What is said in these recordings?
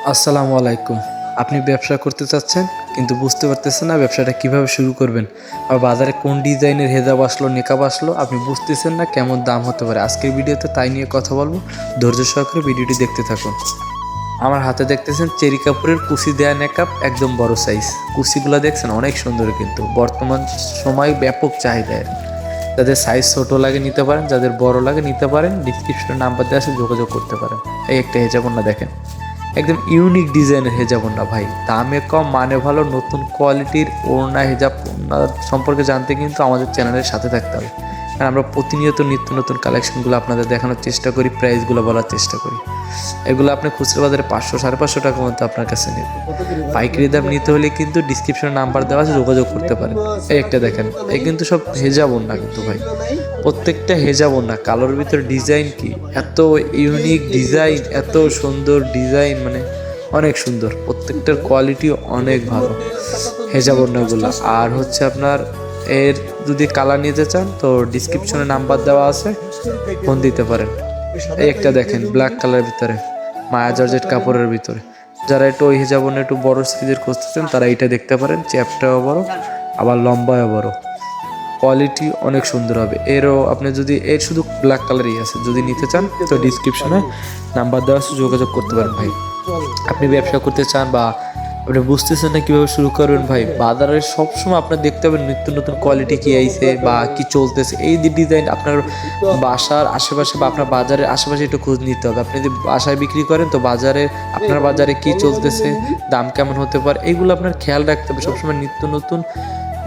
আসসালামু আলাইকুম। আপনি ব্যবসা করতে চাচ্ছেন কিন্তু বুঝতে পারতেছেন না ব্যবসাটা কিভাবে শুরু করবেন, আর বাজারে কোন ডিজাইনের হেজাব আসলো, নেকাব আসলো আপনি বুঝতেছেন না, কেমন দাম হতে পারে। আজকের ভিডিওতে তাই নিয়ে কথা বলবো। ধৈর্য সহকারে ভিডিওটি দেখতে থাকুন। আমার হাতে দেখতেছেন চেরি কাপড়ের কুচি দেয়া নেকাব, একদম বড় সাইজ। কুচিগুলো দেখছেন অনেক সুন্দর, কিন্তু বর্তমান সময় ব্যাপক চাহিদা এর। যাদের সাইজ ছোট লাগে নিতে পারেন, যাদের বড় লাগে নিতে পারেন। ডিসক্রিপশনে নাম্বার দেওয়া আছে, যোগাযোগ করতে পারেন। এই একটা হেজাব ওড়না দেখেন, একদম ইউনিক ডিজাইনের হেজাব ওড়না ভাই, দামে কম মানে ভালো, নতুন কোয়ালিটির ওড়না হেজাব ওড়না সম্পর্কে জানতে কিন্তু আমাদের চ্যানেলের সাথে থাকতে হবে। কারণ আমরা প্রতিনিয়ত নিত্য নতুন কালেকশনগুলো আপনাদের দেখানোর চেষ্টা করি, প্রাইসগুলো বলার চেষ্টা করি। এগুলো আপনি খুচরা বাজারে 500-550 টাকার মধ্যে আপনার কাছে নেবেন। পাইকারি দাম নিতে হলে কিন্তু ডিসক্রিপশনে নাম্বার দেওয়া আছে, যোগাযোগ করতে পারেন। এই একটা দেখেন, এই কিন্তু সব হেজাব ওড়না কিন্তু ভাই, প্রত্যেকটা হেজাব ওড়না। কালোর ভিতরে ডিজাইন কি এত ইউনিক ডিজাইন, এত সুন্দর ডিজাইন, মানে অনেক সুন্দর। প্রত্যেকটার কোয়ালিটি অনেক ভালো হেজাব ওড়নাগুলো। আর হচ্ছে আপনার এর যদি কালার নিতে চান তো ডিসক্রিপশনে নাম্বার দেওয়া আছে, ফোন দিতে পারেন। এই একটা দেখেন ব্ল্যাক কালারের ভিতরে, মায়া জর্জেট কাপড়ের ভিতরে। যারা একটু ওই হেজাব ওড়না একটু বড় সাইজের খুঁজতেছেন তারা এইটা দেখতে পারেন। চ্যাপটাও বড়, আবার লম্বায়ও বড়, কোয়ালিটি অনেক সুন্দর হবে। এরও আপনি যদি এর শুধু ব্ল্যাক কালারই আছে, যদি নিতে চান তো ডিসক্রিপশনে নাম্বার দেওয়া আছে, যোগাযোগ করতে পারেন ভাই। আপনি ব্যবসা করতে চান বা আপনি বুঝতেছেন না কীভাবে শুরু করবেন ভাই, বাজারে সবসময় আপনার দেখতে হবে নিত্য নতুন কোয়ালিটি কী আইছে বা কী চলতেছে। এই ডিজাইন আপনার বাসার আশেপাশে বা আপনার বাজারের আশেপাশে একটু খোঁজ নিতে হবে। আপনি যদি বাসায় বিক্রি করেন তো বাজারে আপনার বাজারে কী চলতেছে, দাম কেমন হতে পারে, এইগুলো আপনার খেয়াল রাখতে হবে। সবসময় নিত্য নতুন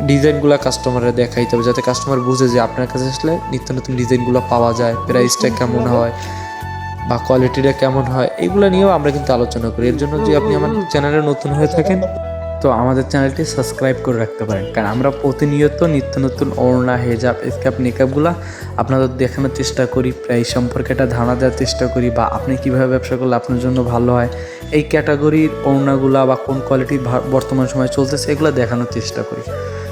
ডিজাইনগুলো কাস্টমারের দেখাইতে হবে, যাতে কাস্টমার বুঝে যে আপনার কাছে আসলে নিত্য নতুন ডিজাইনগুলো পাওয়া যায়, প্রাইসটা কেমন হয় বা কোয়ালিটিটা কেমন হয়, এগুলো নিয়েও আমরা কিন্তু আলোচনা করি। এর জন্য যদি আপনি আমার চ্যানেলে নতুন হয়ে থাকেন তো আমাদের চ্যানেলটি সাবস্ক্রাইব করে রাখতে পারেন, কারণ আমরা প্রতিনিয়ত নিত্য নতুন ওড়না, হেজাব, স্কার্ফ, নেকআপগুলো আপনাদের দেখানোর চেষ্টা করি, প্রাইস সম্পর্কে একটা ধারণা দেওয়ার চেষ্টা করি, বা আপনি কীভাবে ব্যবসা করলে আপনার জন্য ভালো হয়, এই ক্যাটাগরির ওড়নাগুলা বা কোন কোয়ালিটি বর্তমান সময় চলতেছে এগুলো দেখানোর চেষ্টা করি।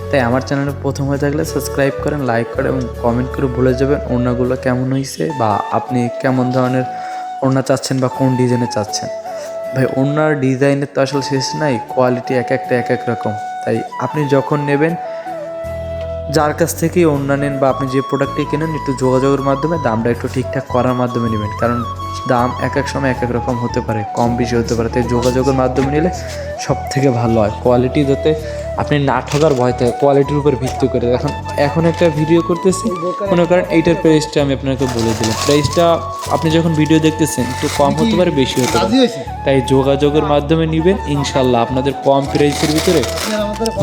তাই আমার চ্যানেলে প্রথম হয়ে থাকলে সাবস্ক্রাইব করেন, লাইক করেন এবং কমেন্ট করে বলে যাবেন ওড়নাগুলো কেমন হয়েছে বা আপনি কেমন ধরনের ওড়না চাচ্ছেন বা কোন ডিজাইনে চাচ্ছেন। ভাই ওড়নার ডিজাইনের তো আসলে শেষ নাই, কোয়ালিটি এক একটা এক এক রকম। তাই আপনি যখন নেবেন, যার কাছ থেকেই ওড়না নেন বা আপনি যে প্রোডাক্টটি কেনেন, একটু যোগাযোগের মাধ্যমে দামটা একটু ঠিকঠাক করার মাধ্যমে নেবেন, কারণ দাম এক এক সময় এক এক রকম হতে পারে, কম বেশি হতে পারে। তাই যোগাযোগের মাধ্যমে নিলে সব থেকে ভালো হয়। কোয়ালিটি যাতে আপনি না ঠকার ভয় থাকে, কোয়ালিটির উপর ভিত্তি করে। এখন একটা ভিডিও করতেছি, মনে করেন এইটার প্রাইসটা আমি আপনাকে বলে দিলাম, প্রাইসটা আপনি যখন ভিডিও দেখতেছেন একটু কম হতে পারে, বেশি হতে পারে। তাই যোগাযোগের মাধ্যমে নেবেন, ইনশাল্লাহ আপনাদের কম প্রাইসের ভিতরে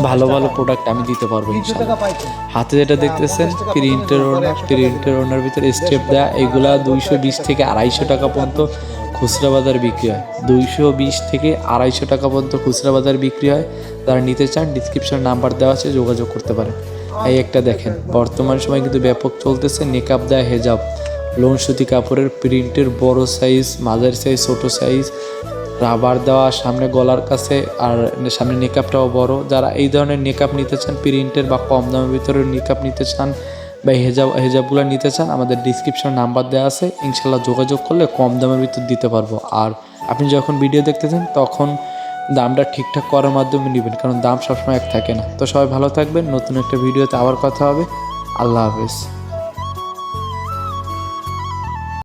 ভালো ভালো প্রোডাক্ট আমি দিতে পারবো ইনশাল্লাহ। হাতে যেটা দেখতেছেন প্রিন্টের ওড়নার ভিতরে স্টেপ দেয়া, এগুলা 220 থেকে 250 টাকা পর্যন্ত খুচরা বাজার বিক্রি হয়। 220 থেকে 250 টাকা পর্যন্ত খুচরা বাজার বিক্রি হয়। যারা নিতে চান ডিসক্রিপশনে নাম্বার দেওয়া আছে, যোগাযোগ করতে পারেন। এই একটা দেখেন, বর্তমান সময় কিন্তু ব্যাপক চলতেছে নেকাব দেয়া হেজাব, লোন সুতি কাপড়ের প্রিন্টের বড় সাইজ, মাঝারি সাইজ, ছোট সাইজ, রাবার দেওয়া সামনে গলার কাছে, আর সামনে নেকআপটাও বড়। যারা এই ধরনের নেকআপ নিতে চান, প্রিন্টের বা কম দামের ভিতরে নেকআপ নিতে চান বা হেজাবগুলো নিতে চান, আমাদের ডিসক্রিপশনে নাম্বার দেওয়া আছে, ইনশাল্লাহ যোগাযোগ করলে কম দামের ভিতর দিতে পারবো। আর আপনি যখন ভিডিও দেখতেছেন তখন দামটা ঠিকঠাক করার মাধ্যমে নেবেন, কারণ দাম সবসময় এক থাকে না। তো সবাই ভালো থাকবেন, নতুন একটা ভিডিওতে আবার কথা হবে। আল্লাহ হাফেজ।